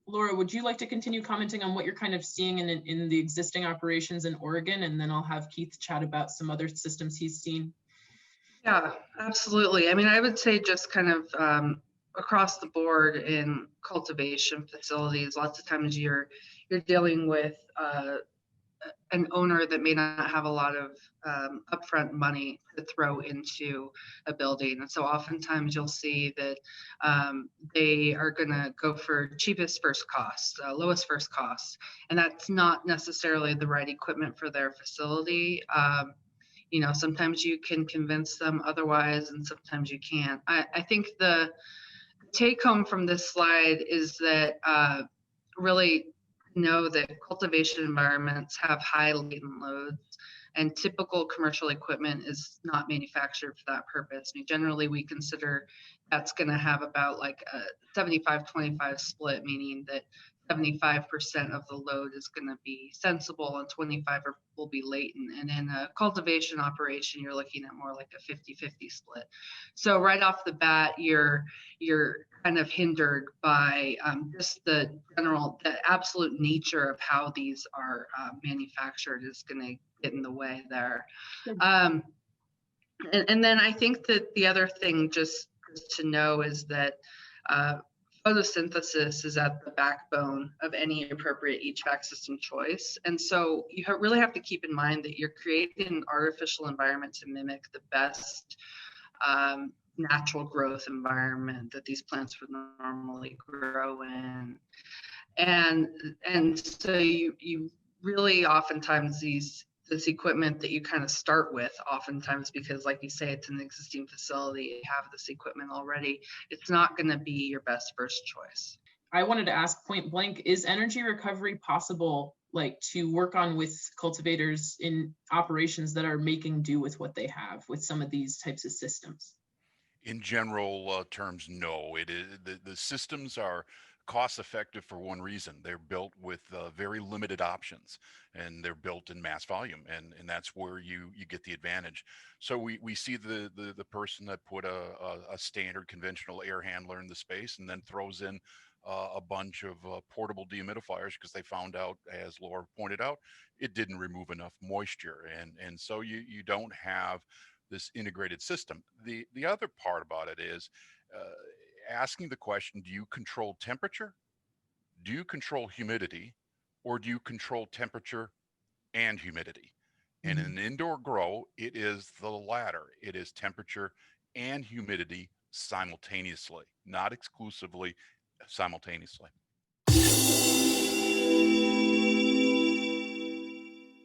Laura, would you like to continue commenting on what you're kind of seeing in the existing operations in Oregon? And then I'll have Keith chat about some other systems he's seen. Yeah, absolutely. I mean, I would say just kind of across the board in cultivation facilities, lots of times you're dealing with an owner that may not have a lot of upfront money to throw into a building. And so oftentimes you'll see that they are going to go for cheapest first cost, lowest first cost. And that's not necessarily the right equipment for their facility. You know, sometimes you can convince them otherwise, and sometimes you can't. I think the take home from this slide is that really know that cultivation environments have high latent loads, and typical commercial equipment is not manufactured for that purpose. I mean, generally, we consider that's going to have about like a 75-25 split, meaning that 75% of the load is going to be sensible and 25 will be latent. And in a cultivation operation, you're looking at more like a 50-50 split. So right off the bat, you're kind of hindered by just the absolute nature of how these are manufactured is going to get in the way there. And then I think that the other thing just to know is that photosynthesis is at the backbone of any appropriate HVAC system choice. And so you really have to keep in mind that you're creating an artificial environment to mimic the best natural growth environment that these plants would normally grow in. And so you really oftentimes this equipment that you kind of start with, oftentimes because like you say, it's an existing facility, you have this equipment already, it's not going to be your best first choice. I wanted to ask point blank, is energy recovery possible, like to work on with cultivators in operations that are making do with what they have with some of these types of systems? In general terms, no. It is the systems are cost effective for one reason. They're built with very limited options, and they're built in mass volume, and that's where you get the advantage. So we see the person that put a standard conventional air handler in the space and then throws in a bunch of portable dehumidifiers because they found out, as Laura pointed out, it didn't remove enough moisture, and so you don't have this integrated system. The other part about it is asking the question, do you control temperature? Do you control humidity? Or do you control temperature and humidity? And in an indoor grow, it is the latter. It is temperature and humidity simultaneously, not exclusively, simultaneously.